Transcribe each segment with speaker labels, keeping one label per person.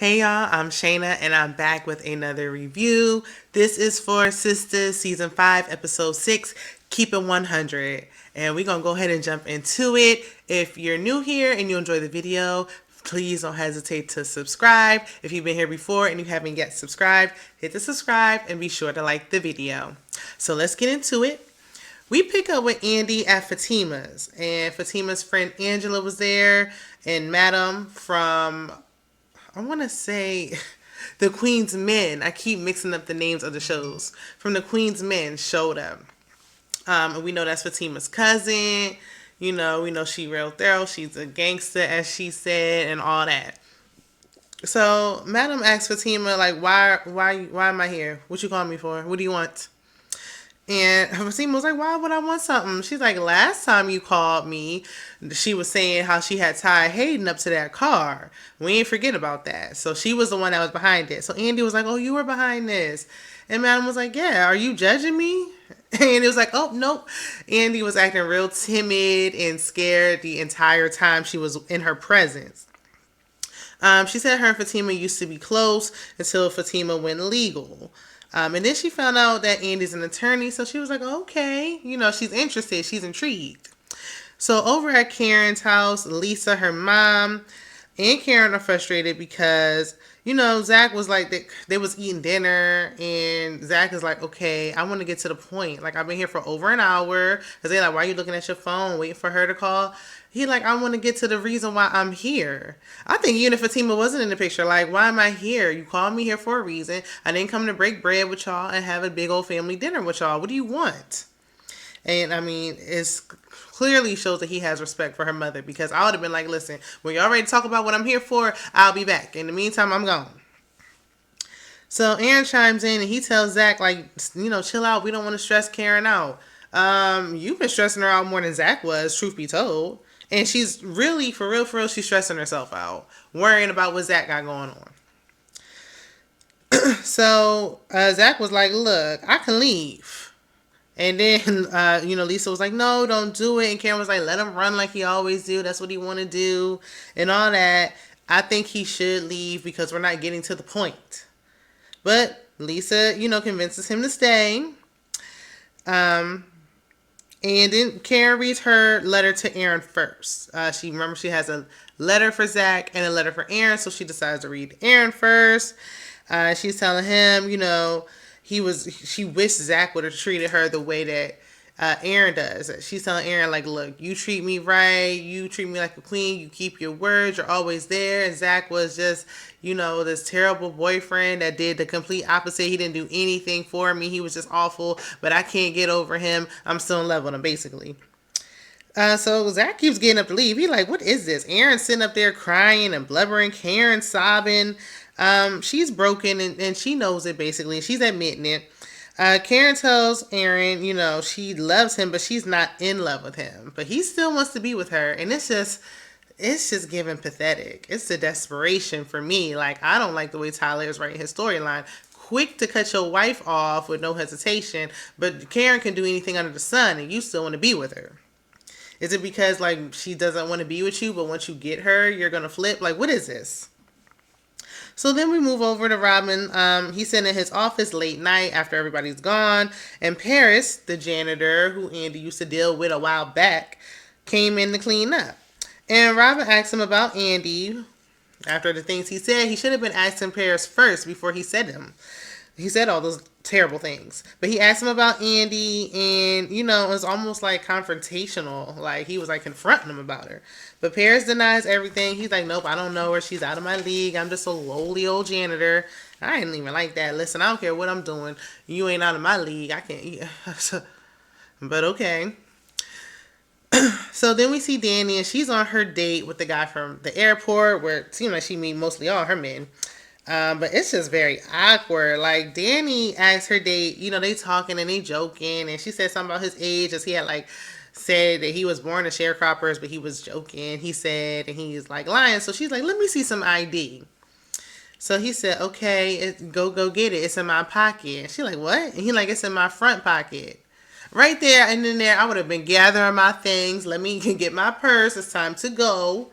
Speaker 1: Hey y'all, I'm Shayna and I'm back with another review. This is for Sistas Season 5, Episode 6, Keep It 100. And we're going to go ahead and jump into it. If you're new here and you enjoy the video, please don't hesitate to subscribe. If you've been here before and you haven't yet subscribed, hit the subscribe and be sure to like the video. So let's get into it. We pick up with Andi at Fatima's, and Fatima's friend Angela was there, and Madam from, I want to say, the Queen's Men. I keep mixing up the names of the shows. From the Queen's Men showed up. And we know that's Fatima's cousin. We know she real thorough. She's a gangster, as she said, and all that. So Madam asked Fatima, like, why am I here? What you calling me for? What do you want? And Fatima was like, why would I want something? She's like, last time you called me, she was saying how she had tied Hayden up to that car. We ain't forget about that. So she was the one that was behind it. So Andi was like, oh, you were behind this. And Madam was like, yeah, are you judging me? And it was like, oh, nope. Andi was acting real timid and scared the entire time she was in her presence. She said her and Fatima used to be close until Fatima went legal. And then she found out that Andi's an attorney, so she was like, okay, she's interested, she's intrigued. So over at Karen's house, Lisa, her mom, and Karen are frustrated because, Zach was like, they was eating dinner, and Zach is like, okay, I want to get to the point. Like, I've been here for over an hour. Because they're like, why are you looking at your phone, waiting for her to call? He like, I want to get to the reason why I'm here. I think even if Fatima wasn't in the picture, like, why am I here? You called me here for a reason. I didn't come to break bread with y'all and have a big old family dinner with y'all. What do you want? And I mean, it's clearly shows that he has respect for her mother, because I would have been like, listen, when you're ready to talk about what I'm here for, I'll be back. In the meantime, I'm gone. So Aaron chimes in and he tells Zach, like, chill out. We don't want to stress Karen out. You've been stressing her out more than Zach was, truth be told. And she's really, for real, she's stressing herself out, worrying about what Zach got going on. So Zach was like, look, I can leave. And then, Lisa was like, no, don't do it. And Karen was like, let him run like he always do. That's what he want to do. And all that. I think he should leave because we're not getting to the point. But Lisa, convinces him to stay. And then Karen reads her letter to Aaron first. She has a letter for Zach and a letter for Aaron, so she decides to read Aaron first. She's telling him, she wished Zach would have treated her the way that Aaron does. She's telling Aaron, like, look, you treat me right, you treat me like a queen, you keep your words, you're always there. And Zach was just, this terrible boyfriend that did the complete opposite. He didn't do anything for me. He was just awful, but I can't get over him. I'm still in love with him, basically. So Zach keeps getting up to leave. He like, what is this? Aaron's sitting up there crying and blubbering. Karen sobbing. She's broken and she knows it, basically. She's admitting it. Karen tells Aaron, she loves him, but she's not in love with him. But he still wants to be with her. And it's just giving pathetic. It's the desperation for me. Like, I don't like the way Tyler is writing his storyline. Quick to cut your wife off with no hesitation, but Karen can do anything under the sun and you still want to be with her. Is it because, like, she doesn't want to be with you, but once you get her, you're going to flip? Like, what is this? So then we move over to Robin. He's sitting in his office late night after everybody's gone. And Paris, the janitor who Andi used to deal with a while back, came in to clean up. And Robin asked him about Andi. After the things he said, he should have been asking Paris first before he said them. He said all those terrible things. But he asked him about Andi, and, it was almost like confrontational. Like, he was like confronting him about her. But Paris denies everything. He's like, nope, I don't know her. She's out of my league. I'm just a lowly old janitor. I ain't even like that. Listen, I don't care what I'm doing. You ain't out of my league. I can't. But okay. So then we see Dani, and she's on her date with the guy from the airport, where it seems like she meets mostly all her men. But it's just very awkward. Like, Dani asked her date, they talking and they joking, and she said something about his age, as he had, like, said that he was born to sharecroppers, but he was joking, he said, and he's, like, lying. So she's like, let me see some ID. So he said, okay, go get it. It's in my pocket. And she's like, what? And he like, it's in my front pocket. Right there and in there, I would have been gathering my things. Let me get my purse. It's time to go.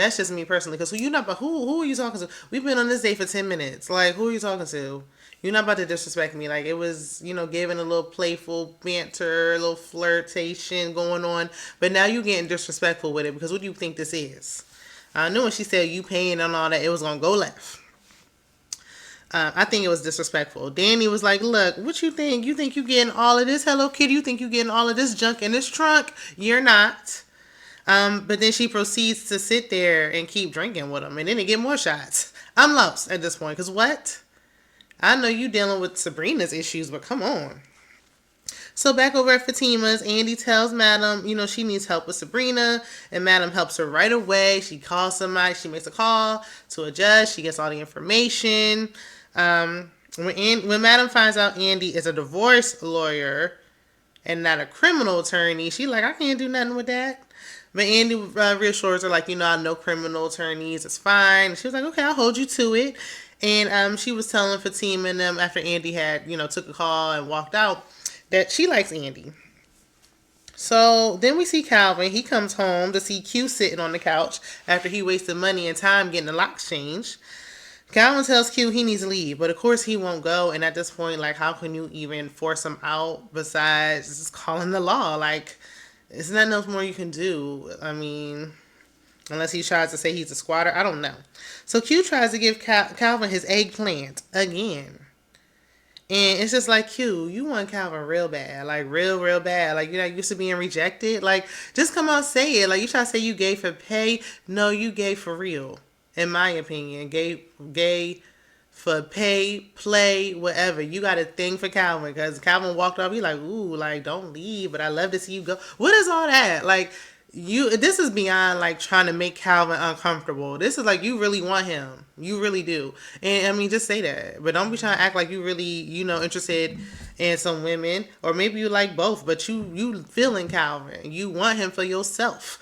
Speaker 1: That's just me personally. Because you not, but who are you talking to? We've been on this date for 10 minutes. Like, who are you talking to? You're not about to disrespect me. Like, it was, giving a little playful banter, a little flirtation going on. But now you getting disrespectful with it because what do you think this is? I knew when she said you paying and all that, it was gonna go left. I think it was disrespectful. Dani was like, "Look, what you think? You think you getting all of this Hello Kitty? You think you getting all of this junk in this trunk? You're not." But then she proceeds to sit there and keep drinking with him, and then they get more shots. I'm lost at this point, cause what? I know you dealing with Sabrina's issues, but come on. So back over at Fatima's, Andi tells Madam, she needs help with Sabrina, and Madam helps her right away. She calls somebody, she makes a call to a judge, she gets all the information. When Madam finds out Andi is a divorce lawyer and not a criminal attorney, she like, I can't do nothing with that. But Andi reassures her, like, I know criminal attorneys, it's fine. She was like, okay, I'll hold you to it. And she was telling Fatima and them after Andi had, took a call and walked out that she likes Andi. So then we see Calvin. He comes home to see Q sitting on the couch after he wasted money and time getting the locks changed. Calvin tells Q he needs to leave, but of course he won't go. And at this point, like, how can you even force him out besides just calling the law? Like, there's nothing else more you can do. I mean, unless he tries to say he's a squatter. I don't know. So Q tries to give Calvin his eggplant again. And it's just like, Q, you want Calvin real bad. Like, real bad. Like, you're not used to being rejected. Like, just come out say it. Like, you try to say you gay for pay. No, you gay for real. In my opinion, gay for pay, play, whatever. You got a thing for Calvin because Calvin walked off. He like, ooh, like, don't leave, but I love to see you go. What is all that? Like, this is beyond like trying to make Calvin uncomfortable. This is like, you really want him. You really do. And I mean, just say that. But don't be trying to act like you really, interested in some women. Or maybe you like both, but you feeling Calvin. You want him for yourself.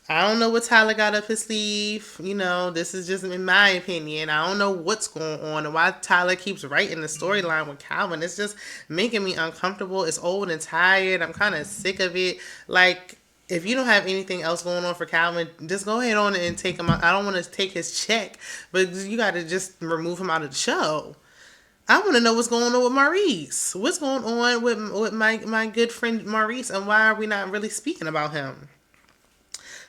Speaker 1: I don't know what Tyler got up his sleeve. This is just in my opinion. I don't know what's going on and why Tyler keeps writing the storyline with Calvin. It's just making me uncomfortable. It's old and tired. I'm kind of sick of it. Like, if you don't have anything else going on for Calvin, just go ahead on and take him out. I don't want to take his check, but you got to just remove him out of the show. I want to know what's going on with Maurice. What's going on with my good friend Maurice, and why are we not really speaking about him?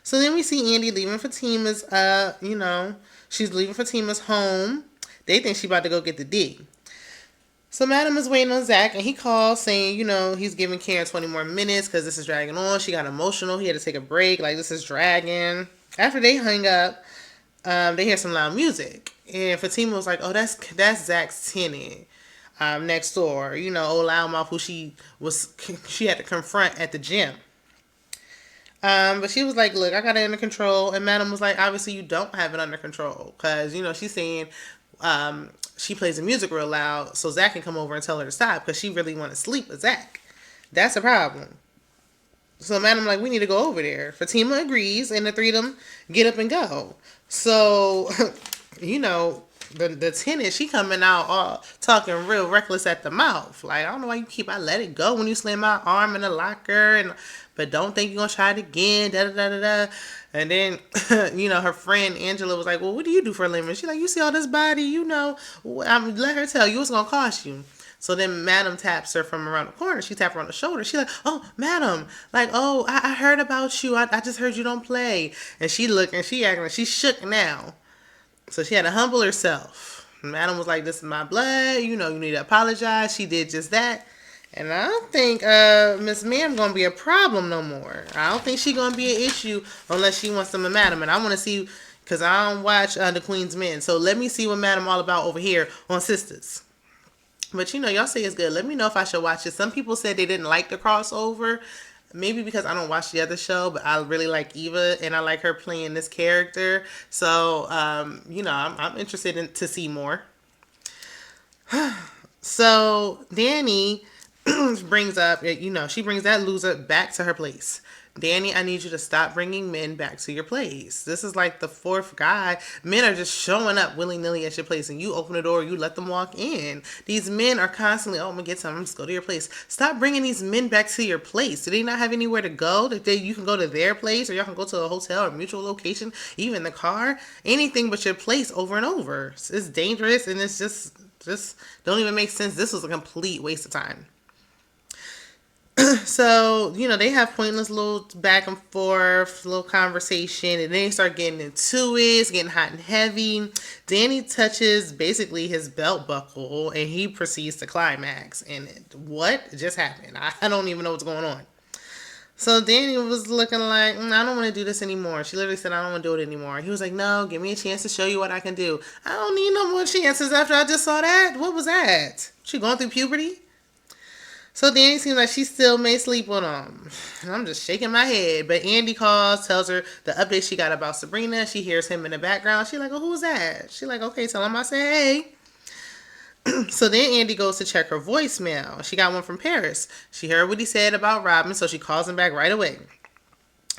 Speaker 1: So then we see Andi leaving Fatima's, she's leaving Fatima's home. They think she's about to go get the D. So Madam is waiting on Zach, and he calls saying, he's giving Karen 20 more minutes because this is dragging on. She got emotional. He had to take a break. Like, this is dragging. After they hung up, they hear some loud music. And Fatima was like, oh, that's Zach's tenant next door. Old loudmouth who she had to confront at the gym. But she was like, look, I got it under control. And Madam was like, obviously you don't have it under control. Because, she's saying she plays the music real loud so Zach can come over and tell her to stop because she really want to sleep with Zach. That's a problem. So Madam like, we need to go over there. Fatima agrees and the three of them get up and go. So, the tenant, she coming out all talking real reckless at the mouth. Like, I don't know why I let it go when you slam my arm in the locker, but don't think you're going to try it again, da-da-da-da-da. And then, her friend Angela was like, well, what do you do for a living? She's like, you see all this body, let her tell you what's going to cost you. So then Madam taps her from around the corner. She tapped her on the shoulder. She's like, oh, Madam, like, oh, I heard about you. I just heard you don't play. And she looked and she acting like she's shook now. So she had to humble herself. Madam was like, this is my blood. You need to apologize. She did just that. And I don't think Miss Ma'am going to be a problem no more. I don't think she going to be an issue unless she wants some of Madam. And I want to see, because I don't watch The Queen's Men. So let me see what Madam all about over here on Sistas. But y'all say it's good. Let me know if I should watch it. Some people said they didn't like the crossover. Maybe because I don't watch the other show, but I really like Eva and I like her playing this character. So, I'm interested to see more. So Dani brings up, she brings that loser back to her place. Dani, I need you to stop bringing men back to your place. This is like the fourth guy. Men are just showing up willy-nilly at your place, and you open the door, you let them walk in. These men are constantly, oh, I'm going to get some, I'm just go to your place. Stop bringing these men back to your place. Do they not have anywhere to go? That you can go to their place, or y'all can go to a hotel or mutual location, even the car, anything but your place over and over. It's dangerous, and it's just don't even make sense. This was a complete waste of time. So, they have pointless little back and forth, little conversation, and then they start getting into it. It's getting hot and heavy. Dani touches basically his belt buckle, and he proceeds to climax. And what just happened? I don't even know what's going on. So Dani was looking like, I don't want to do this anymore. She literally said, I don't want to do it anymore. He was like, no, give me a chance to show you what I can do. I don't need no more chances after I just saw that. What was that? She going through puberty? So Dani seems like she still may sleep with him. And I'm just shaking my head. But Andi calls, tells her the update she got about Sabrina. She hears him in the background. She's like, oh, who's that? She's like, okay, tell him I said hey. So then Andi goes to check her voicemail. She got one from Paris. She heard what he said about Robin, so she calls him back right away.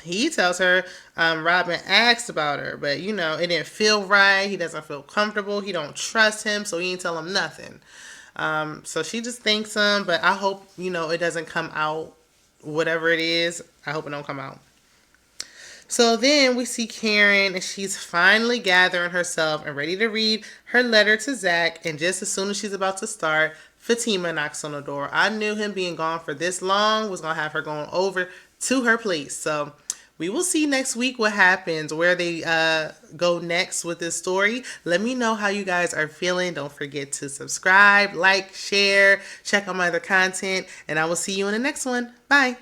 Speaker 1: He tells her Robin asked about her, but it didn't feel right. He doesn't feel comfortable. He don't trust him, so he ain't tell him nothing. So she just thanks him, but I hope, it doesn't come out, whatever it is. I hope it don't come out. So then we see Karen, and she's finally gathering herself and ready to read her letter to Zach. And just as soon as she's about to start, Fatima knocks on the door. I knew him being gone for this long was going to have her going over to her place. So we will see next week what happens, where they go next with this story. Let me know how you guys are feeling. Don't forget to subscribe, like, share, check out my other content, and I will see you in the next one. Bye.